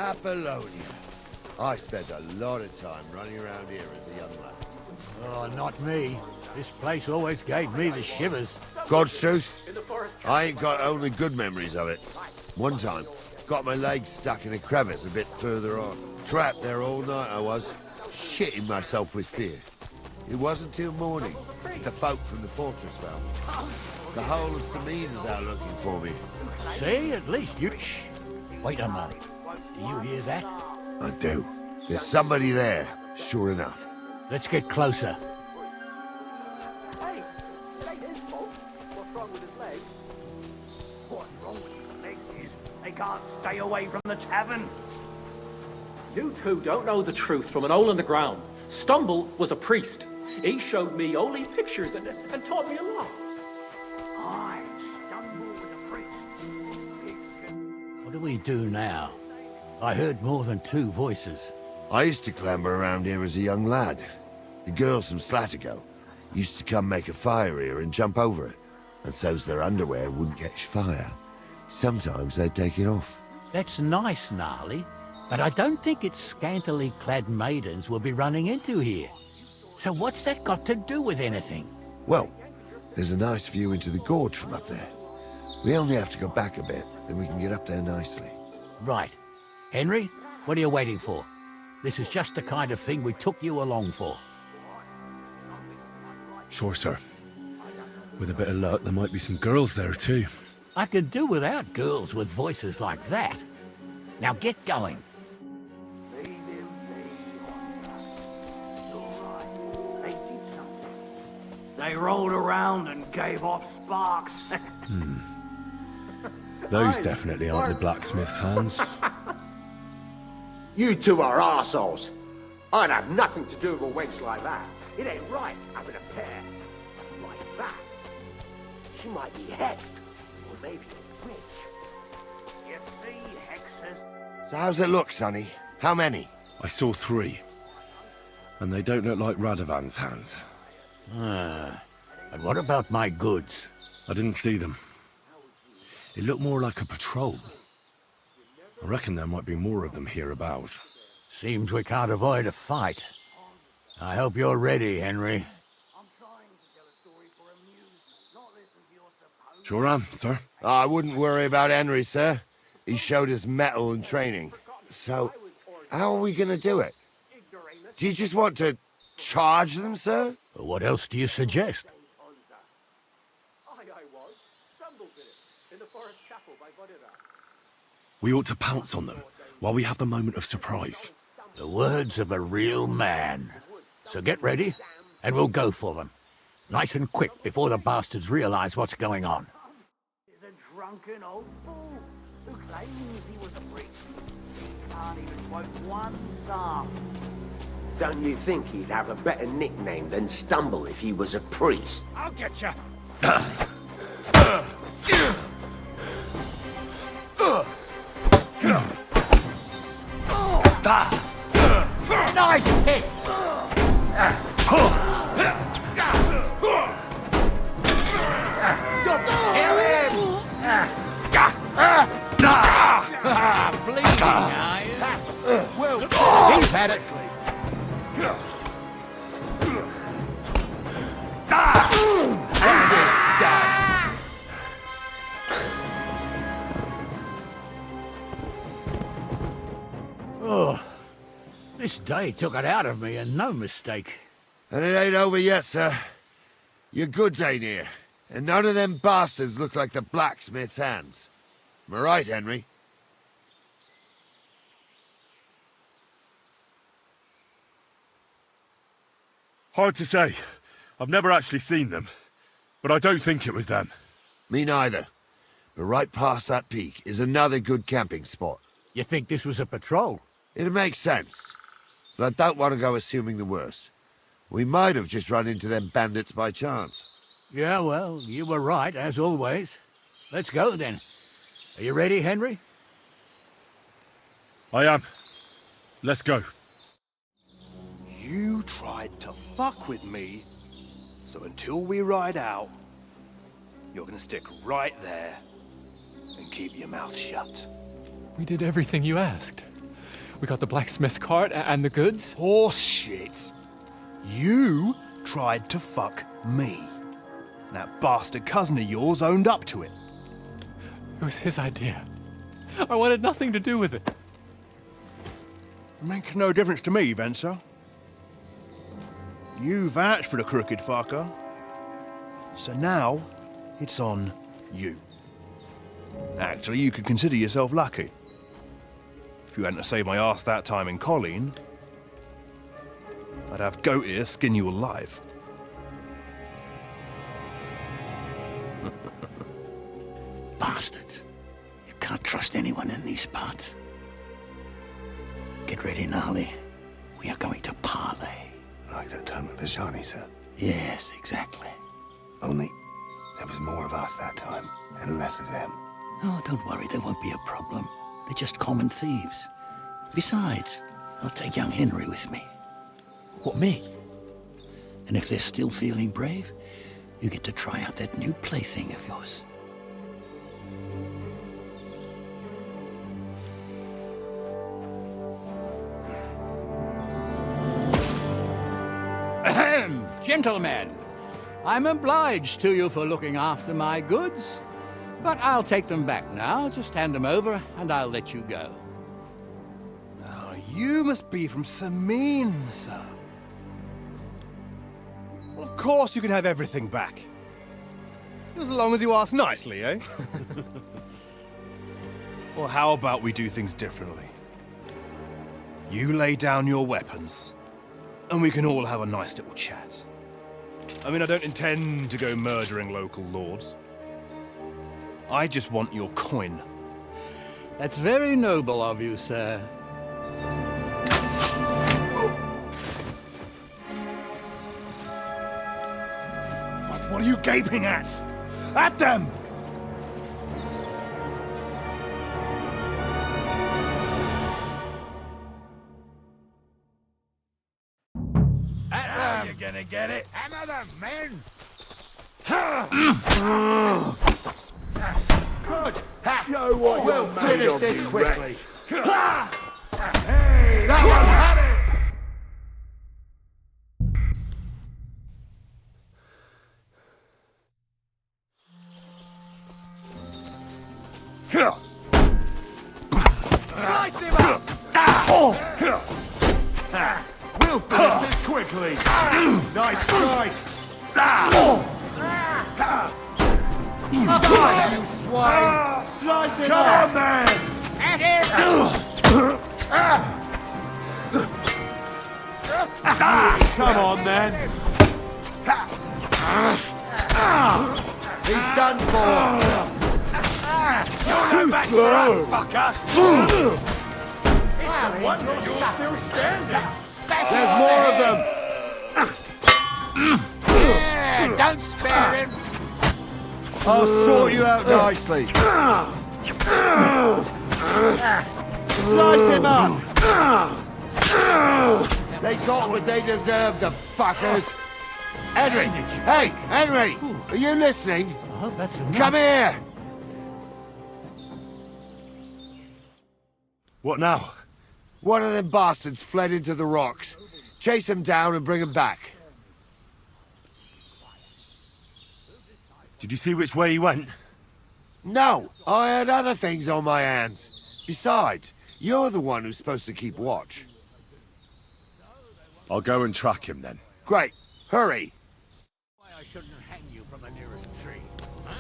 Apollonia. I spent a lot of time running around here as a young lad. Oh, not me. This place always gave me the shivers. God's truth, I ain't got only good memories of it. One time, got my legs stuck in a crevice a bit further on. Trapped there all night I was, shitting myself with fear. It wasn't till morning that the folk from the fortress found me. The whole of Samina's out looking for me. See, at least you... Shh. Wait a moment. Do you hear that? I do. There's somebody there, sure enough. Let's get closer. Hey, it ain't his fault. What's wrong with his legs? What's wrong with his legs is they can't stay away from the tavern. You two don't know the truth from an hole in the ground. Stumble was a priest. He showed me holy pictures and taught me a lot. Aye, Stumble was a priest. What do we do now? I heard more than two voices. I used to clamber around here as a young lad. The girls from Slatigo used to come make a fire here and jump over it, and so's their underwear wouldn't catch fire. Sometimes they'd take it off. That's nice, Gnarly, but I don't think it's scantily clad maidens we'll be running into here. So what's that got to do with anything? Well, there's a nice view into the gorge from up there. We only have to go back a bit, and we can get up there nicely. Right. Henry, what are you waiting for? This is just the kind of thing we took you along for. Sure, sir. With a bit of luck, there might be some girls there, too. I could do without girls with voices like that. Now get going. Leave him be. It's all right. They did something. They rolled around and gave off sparks. Those definitely aren't the blacksmith's hands. You two are arseholes. I'd have nothing to do with a wench like that. It ain't right having a pair like that. She might be hexed, or maybe a witch. You see, hexes? So how's it look, Sonny? How many? I saw 3. And they don't look like Radovan's hands. And what about my goods? I didn't see them. It looked more like a patrol. I reckon there might be more of them hereabouts. Seems we can't avoid a fight. I hope you're ready, Henry. I'm trying to tell a story for a muse, not listen to your supposed... Sure am, sir. I wouldn't worry about Henry, sir. He showed us mettle and training. So, how are we gonna do it? Do you just want to charge them, sir? What else do you suggest? I was. Stumble did it in the forest chapel by Bodira. We ought to pounce on them while we have the moment of surprise. The words of a real man. So get ready, and we'll go for them. Nice and quick before the bastards realize what's going on. Is a drunken old fool who claims he was a priest. He can't even quote one psalm. Don't you think he'd have a better nickname than Stumble if he was a priest? I'll get you. Nice hit! Kill him! Bleeding, are you? Well, he's had it. And it's done. Oh, this day took it out of me, and no mistake. And it ain't over yet, sir. Your goods ain't here, and none of them bastards look like the blacksmith's hands. Am I right, Henry? Hard to say. I've never actually seen them. But I don't think it was them. Me neither. But right past that peak is another good camping spot. You think this was a patrol? It makes sense. But I don't want to go assuming the worst. We might have just run into them bandits by chance. Yeah, well, you were right, as always. Let's go, then. Are you ready, Henry? I am. Let's go. You tried to fuck with me, so until we ride out, you're gonna stick right there and keep your mouth shut. We did everything you asked. We got the blacksmith cart and the goods. Horse shit. You tried to fuck me. That bastard cousin of yours owned up to it. It was his idea. I wanted nothing to do with it. Make no difference to me, Venser. You vouched for the crooked fucker. So now, it's on you. Actually, you could consider yourself lucky. If you hadn't saved my ass that time in Colleen, I'd have goat ear skin you alive. Bastards. You can't trust anyone in these parts. Get ready, Gnarly. We are going to parley. Like that time at the Shani, sir. Yes, exactly. Only there was more of us that time, and less of them. Oh, don't worry, there won't be a problem. They're just common thieves. Besides, I'll take young Henry with me. What, me? And if they're still feeling brave, you get to try out that new plaything of yours. Ahem, gentlemen. I'm obliged to you for looking after my goods, but I'll take them back now. Just hand them over, and I'll let you go. Now, you must be from Samin, sir. Well, of course you can have everything back. As long as you ask nicely, eh? Well, how about we do things differently? You lay down your weapons, and we can all have a nice little chat. I mean, I don't intend to go murdering local lords. I just want your coin. That's very noble of you, sir. What are you gaping at? At them! You're gonna get it. Hammer them, men! Good. Show what we'll finish this quickly. Hey, that was had it! Slice him up! We'll finish this quickly. Nice strike. You swine! Slice it up! Come on, man! At him! Come on, then! He's done for! You're no back for us, fucker! It's a wonder you're still standing! There's more of them! Yeah, don't spare him! I'll sort you out nicely. Slice him up! They got what they deserved, the fuckers! Henry! Hey, Henry! Are you listening? I hope that's enough. Come here! What now? One of them bastards fled into the rocks. Chase him down and bring him back. Did you see which way he went? No, I had other things on my hands. Besides, you're the one who's supposed to keep watch. I'll go and track him then. Great. Hurry. Why I shouldn't hang you from the nearest tree, huh?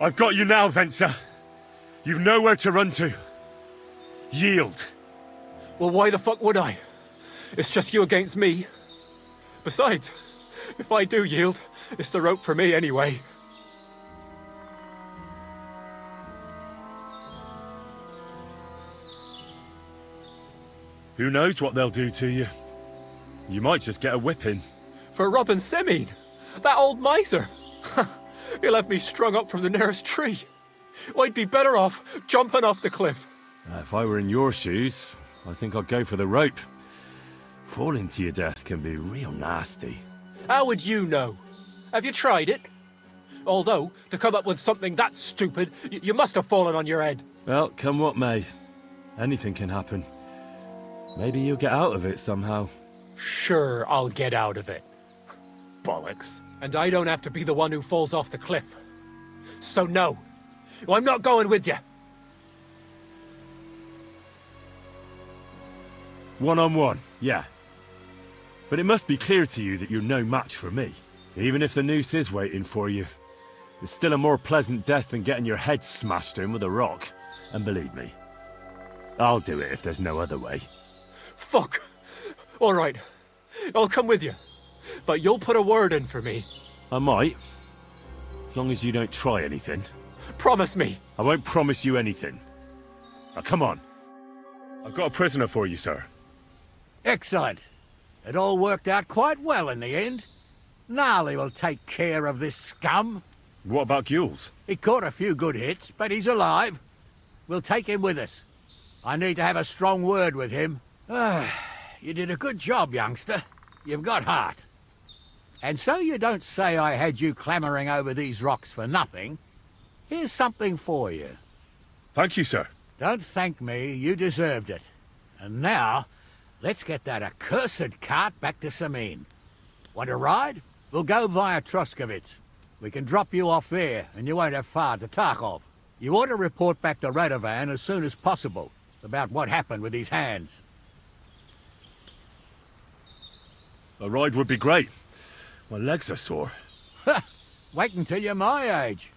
I've got you now, Venser. You've nowhere to run to. Yield. Well, why the fuck would I? It's just you against me. Besides, if I do yield, it's the rope for me anyway. Who knows what they'll do to you? You might just get a whipping. For robbing Semine, that old miser. He'll have me strung up from the nearest tree. I'd be better off jumping off the cliff. If I were in your shoes, I think I'd go for the rope. Falling to your death can be real nasty. How would you know? Have you tried it? Although, to come up with something that stupid, you must have fallen on your head. Well, come what may. Anything can happen. Maybe you'll get out of it somehow. Sure, I'll get out of it. Bollocks. And I don't have to be the one who falls off the cliff. So no, I'm not going with you. One-on-one, yeah. But it must be clear to you that you're no match for me. Even if the noose is waiting for you, it's still a more pleasant death than getting your head smashed in with a rock. And believe me, I'll do it if there's no other way. Fuck. All right, I'll come with you. But you'll put a word in for me. I might. As long as you don't try anything. Promise me. I won't promise you anything. Now come on. I've got a prisoner for you, sir. Excellent. It all worked out quite well in the end. Gnarly will take care of this scum. What about Gules? He caught a few good hits, but he's alive. We'll take him with us. I need to have a strong word with him. You did a good job, youngster. You've got heart. And so you don't say I had you clambering over these rocks for nothing. Here's something for you. Thank you, sir. Don't thank me, you deserved it. And now, let's get that accursed cart back to Semine. Want to ride? We'll go via Troskovitz. We can drop you off there, and you won't have far to Tarkov. You ought to report back to Radovan as soon as possible about what happened with these hands. A ride would be great. My legs are sore. Wait until you're my age.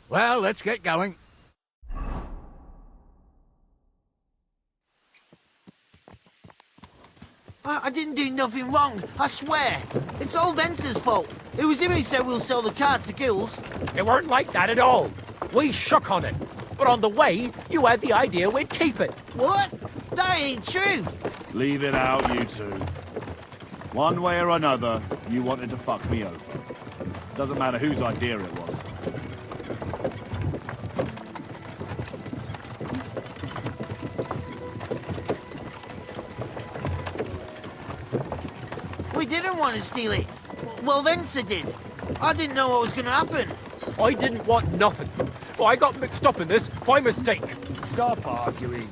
Well, let's get going. I didn't do nothing wrong, I swear. It's all Vence's fault. It was him who said we'll sell the car to Gills. It weren't like that at all. We shook on it. But on the way, you had the idea we'd keep it. What? That ain't true. Leave it out, you two. One way or another, you wanted to fuck me over. Doesn't matter whose idea it was. We didn't want to steal it. Well, Vence did. I didn't know what was going to happen. I didn't want nothing. Well, I got mixed up in this by mistake. Stop arguing,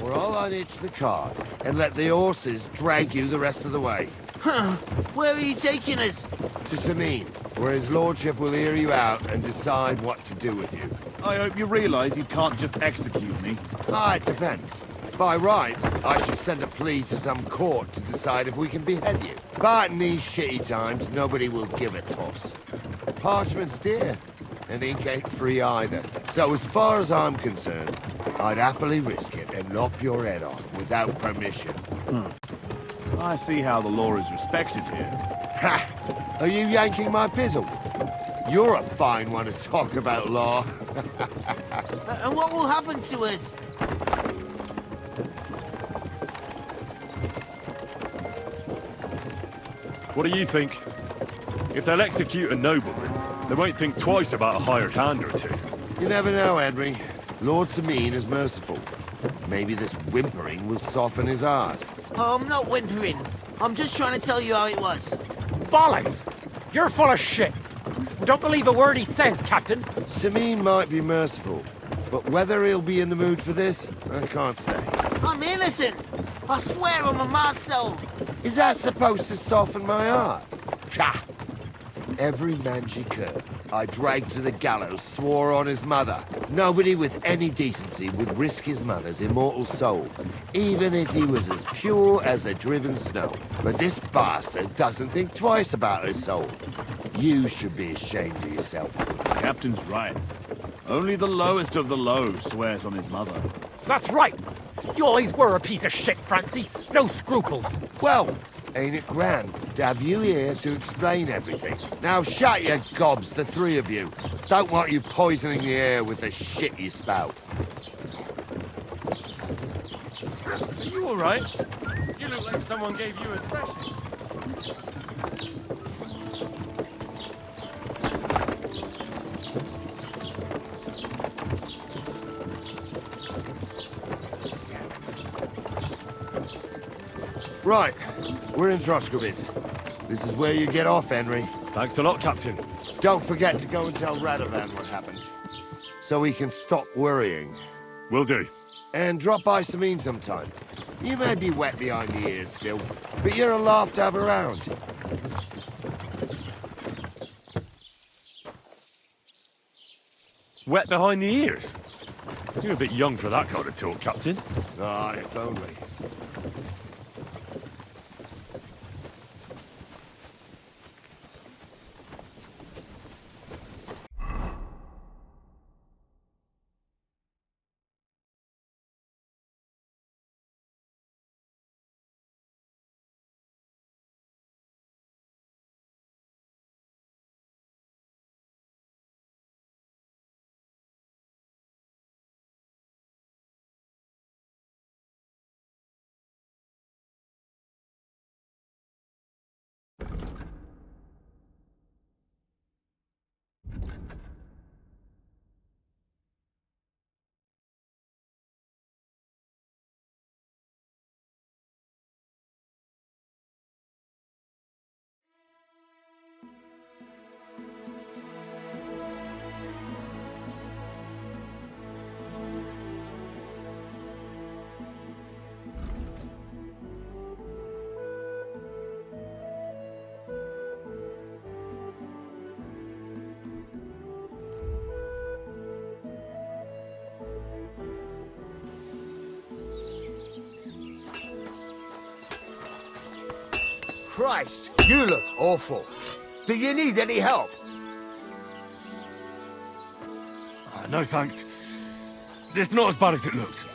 or I'll unhitch the cart and let the horses drag you the rest of the way. Huh. Where are you taking us? To Semine, where his lordship will hear you out and decide what to do with you. I hope you realize you can't just execute me. It depends. By rights, I should send a plea to some court to decide if we can behead you. But in these shitty times, nobody will give a toss. Parchment's dear, and ink ain't free either. So as far as I'm concerned, I'd happily risk it and lop your head off without permission. I see how the law is respected here. Ha! Are you yanking my pizzle? You're a fine one to talk about law. And what will happen to us? What do you think? If they'll execute a nobleman, they won't think twice about a hired hand or two. You never know, Henry. Lord Semine is merciful. Maybe this whimpering will soften his heart. Oh, I'm not whimpering. I'm just trying to tell you how it was. Bollocks! You're full of shit. We don't believe a word he says, Captain. Semine might be merciful, but whether he'll be in the mood for this, I can't say. I'm innocent. I swear on my ma's soul. Is that supposed to soften my heart? Pah! Every man she could, I dragged to the gallows, swore on his mother. Nobody with any decency would risk his mother's immortal soul, even if he was as pure as the driven snow. But this bastard doesn't think twice about his soul. You should be ashamed of yourself. The captain's right. Only the lowest of the low swears on his mother. That's right. You always were a piece of shit, Francie. No scruples. Well, ain't it grand to have you here to explain everything? Now shut your gobs, the three of you. Don't want you poisoning the air with the shit you spout. Are you all right? You look like someone gave you a thrashing. Right, we're in Troskowitz. This is where you get off, Henry. Thanks a lot, Captain. Don't forget to go and tell Radovan what happened, so he can stop worrying. Will do. And drop by Sameen sometime. You may be wet behind the ears still, but you're a laugh to have around. Wet behind the ears? You're a bit young for that kind of talk, Captain. Ah, if only. Christ, you look awful. Do you need any help? No, thanks. It's not as bad as it looks.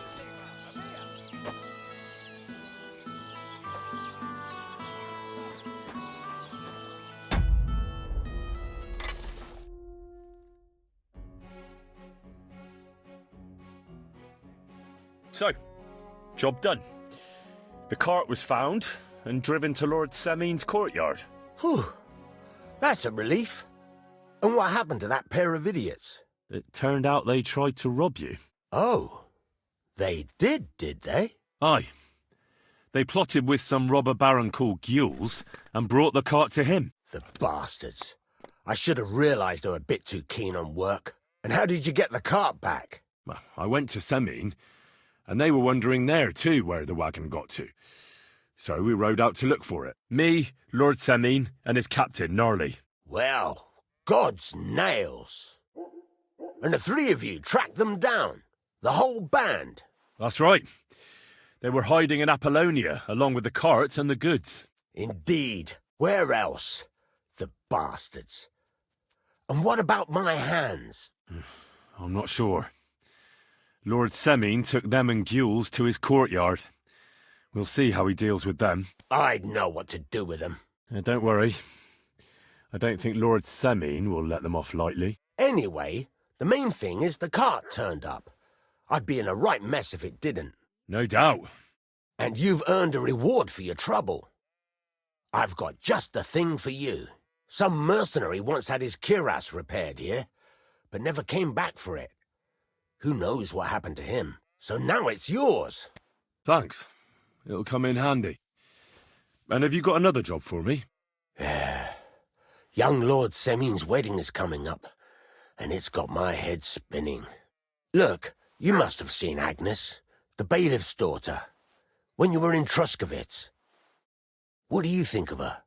So, job done. The cart was found and driven to Lord Semeen's courtyard. Whew. That's a relief. And what happened to that pair of idiots? It turned out they tried to rob you. Oh. They did they? Aye. They plotted with some robber baron called Gules and brought the cart to him. The bastards. I should have realised they were a bit too keen on work. And how did you get the cart back? Well, I went to Semeen, and they were wondering there too where the wagon got to. So we rode out to look for it. Me, Lord Semeen, and his captain, Gnarly. Well, God's nails. And the three of you tracked them down? The whole band? That's right. They were hiding in Apollonia, along with the cart and the goods. Indeed. Where else? The bastards. And what about my hands? I'm not sure. Lord Semeen took them and Gules to his courtyard. We'll see how he deals with them. I'd know what to do with them. Don't worry. I don't think Lord Semeen will let them off lightly. Anyway, the main thing is the cart turned up. I'd be in a right mess if it didn't. No doubt. And you've earned a reward for your trouble. I've got just the thing for you. Some mercenary once had his cuirass repaired here, but never came back for it. Who knows what happened to him? So now it's yours. Thanks. It'll come in handy. And have you got another job for me? Young Lord Semeen's wedding is coming up, and it's got my head spinning. Look, you must have seen Agnes, the bailiff's daughter, when you were in Troskowitz. What do you think of her?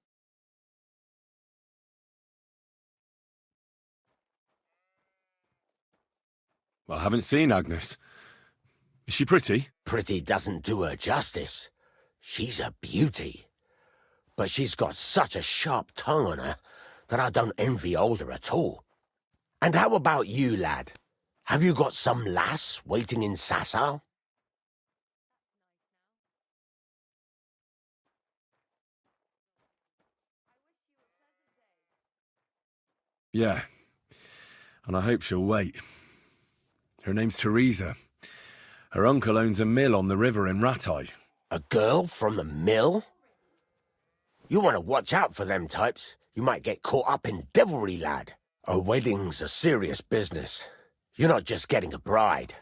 I haven't seen Agnes. Is she pretty? Pretty doesn't do her justice. She's a beauty. But she's got such a sharp tongue on her that I don't envy older at all. And how about you, lad? Have you got some lass waiting in Sasau? Yeah. And I hope she'll wait. Her name's Teresa. Her uncle owns a mill on the river in Ratai. A girl from the mill? You want to watch out for them types. You might get caught up in devilry, lad. A wedding's a serious business. You're not just getting a bride,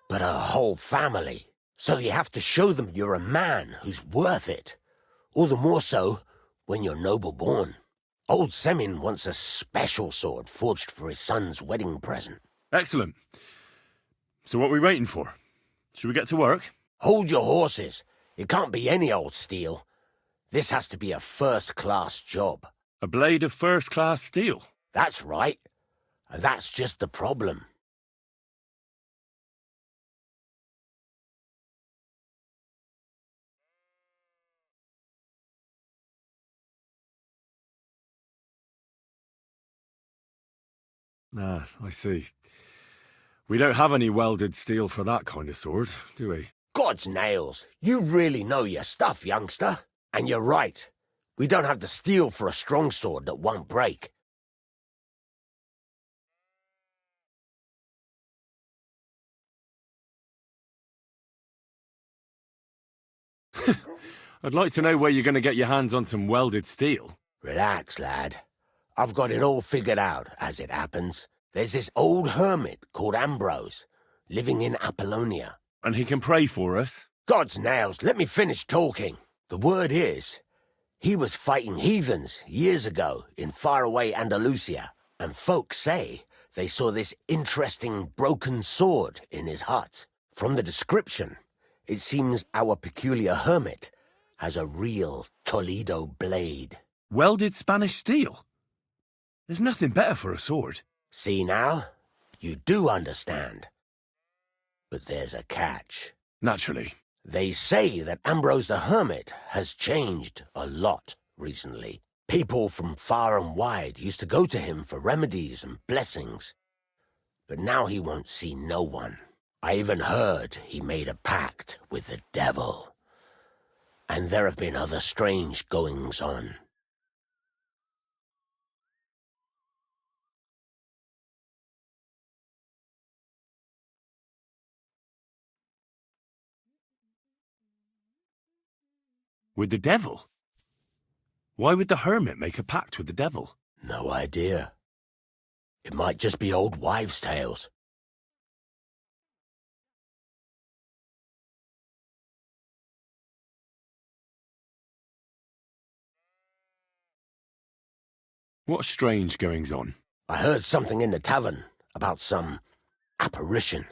but a whole family. So you have to show them you're a man who's worth it. All the more so when you're noble-born. Old Semin wants a special sword forged for his son's wedding present. Excellent. So what are we waiting for? Should we get to work? Hold your horses. It can't be any old steel. This has to be a first-class job. A blade of first-class steel? That's right. And that's just the problem. Ah, I see. We don't have any welded steel for that kind of sword, do we? God's nails. You really know your stuff, youngster. And you're right. We don't have the steel for a strong sword that won't break. I'd like to know where you're going to get your hands on some welded steel. Relax, lad. I've got it all figured out, as it happens. There's this old hermit called Ambrose, living in Apollonia. And he can pray for us? God's nails, let me finish talking. The word is, he was fighting heathens years ago in faraway Andalusia, and folks say they saw this interesting broken sword in his hut. From the description, it seems our peculiar hermit has a real Toledo blade. Welded Spanish steel? There's nothing better for a sword. See now? You do understand. But there's a catch. Naturally. They say that Ambrose the Hermit has changed a lot recently. People from far and wide used to go to him for remedies and blessings. But now he won't see no one. I even heard he made a pact with the devil. And there have been other strange goings-on. With the devil? Why would the hermit make a pact with the devil? No idea. It might just be old wives' tales. What strange goings-on? I heard something in the tavern about some apparition,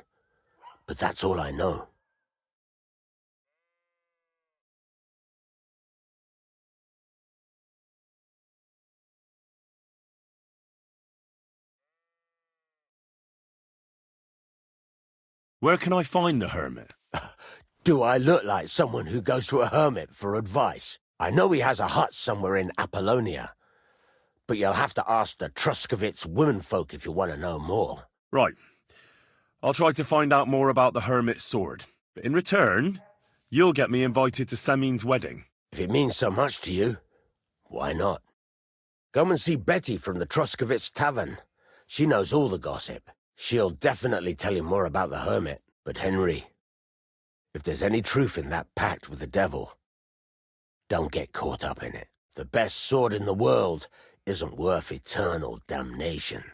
but that's all I know. Where can I find the hermit? Do I look like someone who goes to a hermit for advice? I know he has a hut somewhere in Apollonia, but you'll have to ask the Truscovitz womenfolk if you want to know more. Right. I'll try to find out more about the hermit's sword. But in return, you'll get me invited to Semin's wedding. If it means so much to you, why not? Come and see Betty from the Truscovitz Tavern. She knows all the gossip. She'll definitely tell you more about the hermit. But Henry, if there's any truth in that pact with the devil, don't get caught up in it. The best sword in the world isn't worth eternal damnation.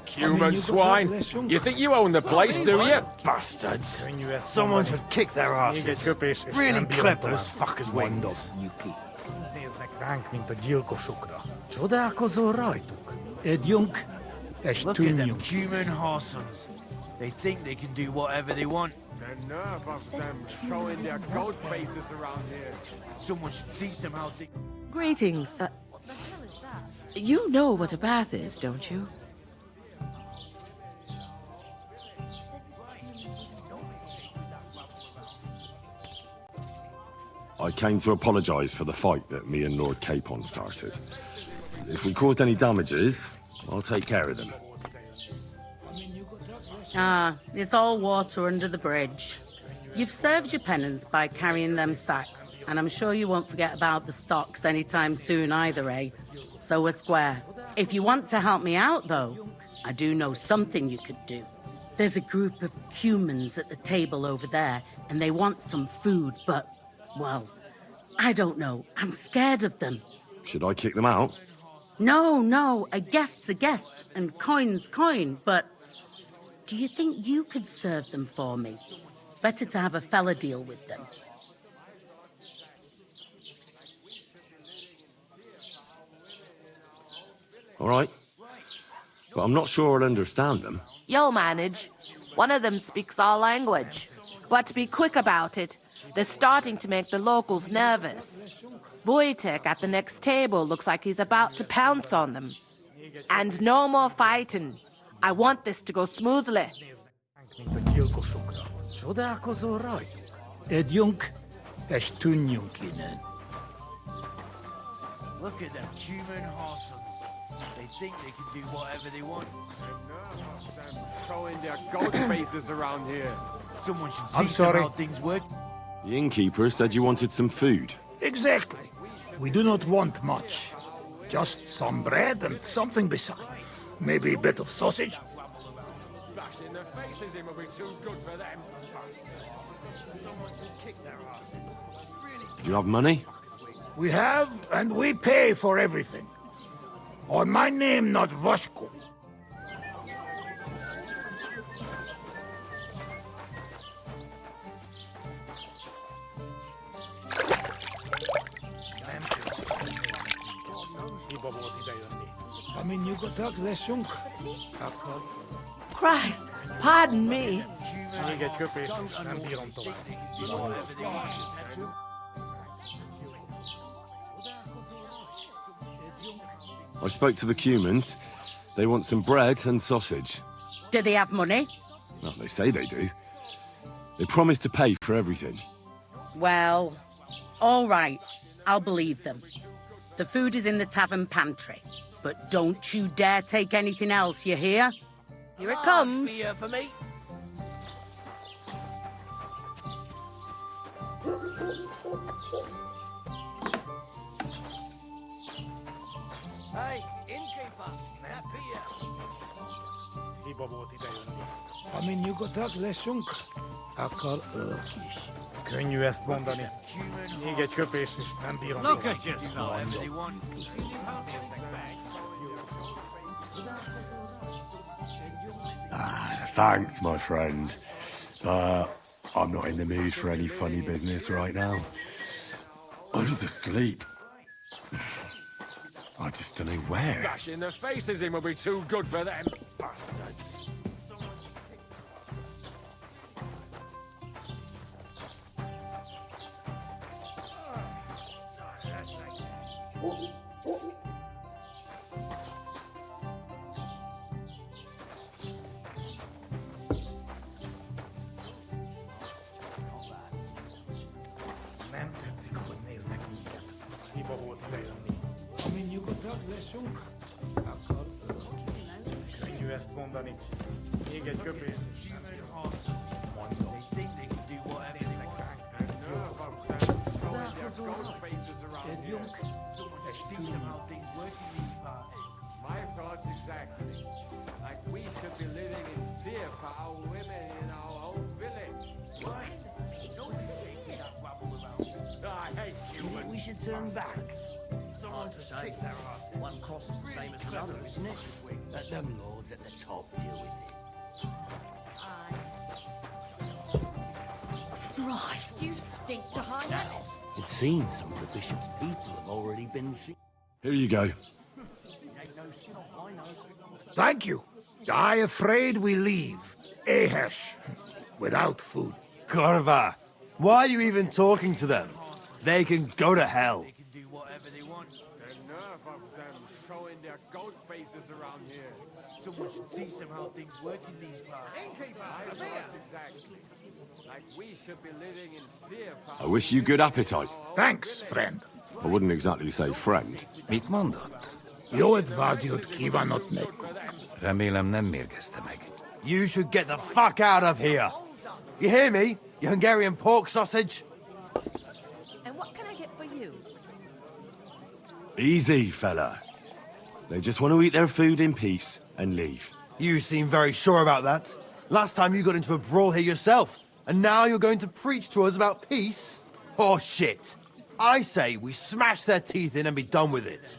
Human swine! You think you own the place, do you? Bastards. Someone should kick their asses. Really clip those fuckers' wings. Ránk, mint a gyilkosokra. Csodálkozol rajtuk? Együnk, és Look at them tűnjünk. human horsons. They think they can do whatever they want. The nerve of them showing their ghost faces around here. Someone should teach them how to... Greetings. You know what a bath is, don't you? I came to apologise for the fight that me and Lord Capon started. If we caused any damages, I'll take care of them. Ah, it's all water under the bridge. You've served your penance by carrying them sacks, and I'm sure you won't forget about the stocks anytime soon either, eh? So we're square. If you want to help me out, though, I do know something you could do. There's a group of humans at the table over there, and they want some food, but, well, I don't know. I'm scared of them. Should I kick them out? No, a guest's a guest, and coin's coin, but do you think you could serve them for me? Better to have a fella deal with them. All right. But I'm not sure I'll understand them. You'll manage. One of them speaks our language. But be quick about it. They're starting to make the locals nervous. Wojtek at the next table looks like he's about to pounce on them. And no more fighting. I want this to go smoothly. Csodálkozol rajtuk? Együnk, és tűnjünk innen. Look at them human horsons. They think they can do whatever they want. Showing their ghost faces around here. Someone should I'm teach them sorry. how things work. The innkeeper said you wanted some food. Exactly. We do not want much. Just some bread and something beside. Maybe a bit of sausage. Bashing their faces in will be too good for them. Someone should kick their asses. Do you have money? We have, and we pay for everything. On my name, not Vashko. Nyugodtak leszünk, akkor... Christ, pardon me. Még egy köpés, és nem bírom tovább. I spoke to the Cumans. They want some bread and sausage. Do they have money? Well, they say they do. They promised to pay for everything. Well, all right. I'll believe them. The food is in the tavern pantry. But don't you dare take anything else, you hear? Here it comes. Beer for me. Hey, innkeeper, that beer. Hiba volt idejönni. Amin nyugodtak leszünk, akkor ők is. Könnyű ezt mondani. Még egy köpés, és nem bírom. Look at yourself. They want. Thanks, my friend. I'm not in the mood for any funny business right now. I'd rather sleep. I just don't know where. Bashing their faces in will be too good for them. Bastards. Nem tetszik, hogy néznek minket. Hiba volt idejönni. Amin nyugodtak leszünk, akkor könnyű ezt mondani. Még egy köpés. They think they can do whatever they want. Showing their ghost faces around here. Someone should teach them how things work in these parts. My thoughts exactly. Like we should be living in fear for our women in our own village. Right. Don't say that rabble around. I hate you. We should turn back. Someone should kick their asses. One cost is the same as another, isn't it? Let them lords at the top deal with it. Christ, you stink to high heaven. It seems some of the bishop's people have already been seen. Here you go. Thank you. I afraid we leave. Ahesh. Without food. Corva, why are you even talking to them? They can go to hell. They can do whatever they want. The nerve of them showing their ghost faces around here. Someone should teach them how things work in these parts. My thoughts exactly. Like we should be living in fear for I wish you good appetite. Thanks, friend. I wouldn't exactly say friend. Mit mondott? Jó edvágyót kívánott nekünk. Remélem nem mérgezte meg. You should get the fuck out of here. You hear me, you Hungarian pork sausage? And what can I get for you? Easy, fella. They just want to eat their food in peace and leave. You seem very sure about that. Last time you got into a brawl here yourself, and now you're going to preach to us about peace? Oh shit. I say we smash their teeth in and be done with it.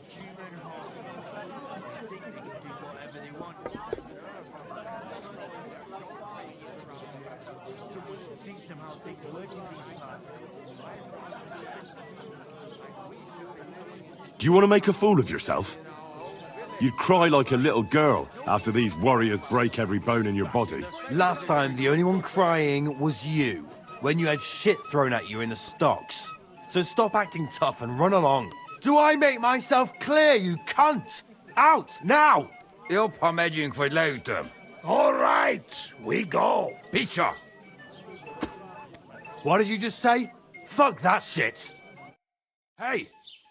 Do you want to make a fool of yourself? You'd cry like a little girl after these warriors break every bone in your body. Last time, the only one crying was you, when you had shit thrown at you in the stocks. So stop acting tough and run along. Do I make myself clear, you cunt? Out, now! Jobb har megyünk, vagy leütöm. All right, we go. Picture! What did you just say? Fuck that shit! Hey,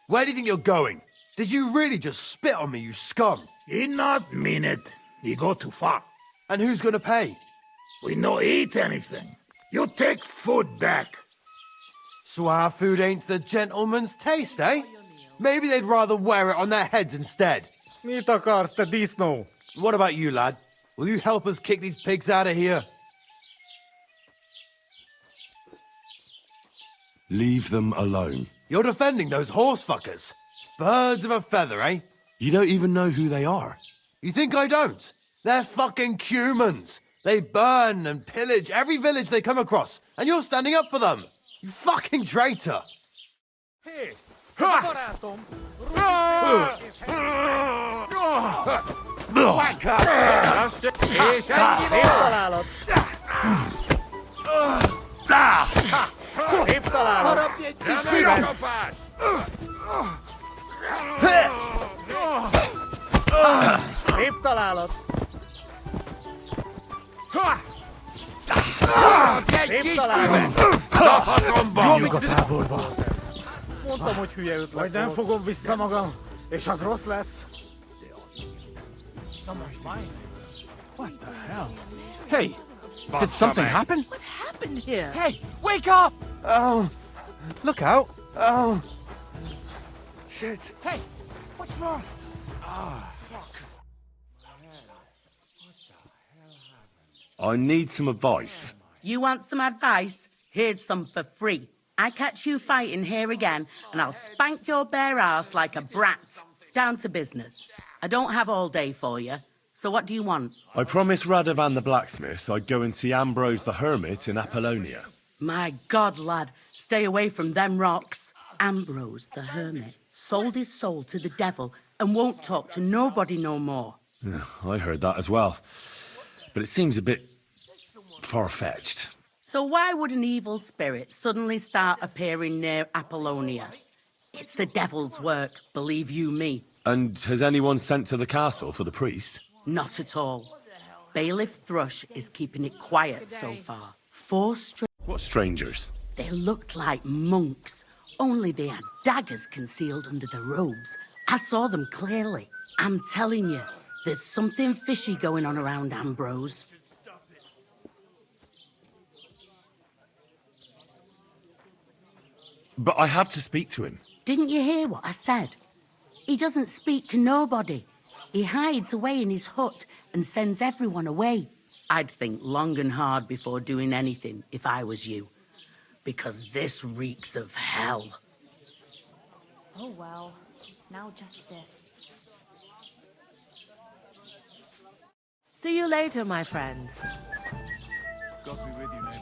where do you think you're going? Did you really just spit on me, you scum? He not mean it. He go too far. And who's gonna pay? We no eat anything. You take food back. So our food ain't the gentleman's taste, eh? Maybe they'd rather wear it on their heads instead. Mit akarsz, te disznó? What about you, lad? Will you help us kick these pigs out of here? Leave them alone. You're defending those horse fuckers. Birds of a feather, eh? You don't even know who they are. You think I don't? They're fucking humans. They burn and pillage every village they come across, and you're standing up for them. You fucking traitor. Hé! Barátom! És ennyi találat! Szép találat! Harapj egy kis füvet! Szép találat! Szép találat! Nyug a táborba. Mondtam, hogy hülye ötlet. Majd nem fogom vissza magam, és az rossz lesz. What the hell? Hey, did something happen? What happened here? Hey, wake up! Oh, look out. Oh. Shit. Hey, what's wrong? I need some advice. You want some advice? Here's some for free. I catch you fighting here again, and I'll spank your bare ass like a brat. Down to business. I don't have all day for you, so what do you want? I promised Radovan the blacksmith I'd go and see Ambrose the hermit in Apollonia. My God, lad, stay away from them rocks. Ambrose the hermit sold his soul to the devil and won't talk to nobody no more. Yeah, I heard that as well. But it seems a bit far-fetched. So why would an evil spirit suddenly start appearing near Apollonia? It's the devil's work, believe you me. And has anyone sent to the castle for the priest? Not at all. Bailiff Thrush is keeping it quiet so far. 4 What strangers? They looked like monks, only they had daggers concealed under their robes. I saw them clearly. I'm telling you, there's something fishy going on around Ambrose. But I have to speak to him. Didn't you hear what I said? He doesn't speak to nobody. He hides away in his hut and sends everyone away. I'd think long and hard before doing anything if I was you. Because this reeks of hell. Oh well, now just this. See you later, my friend. God be with you, neighbor.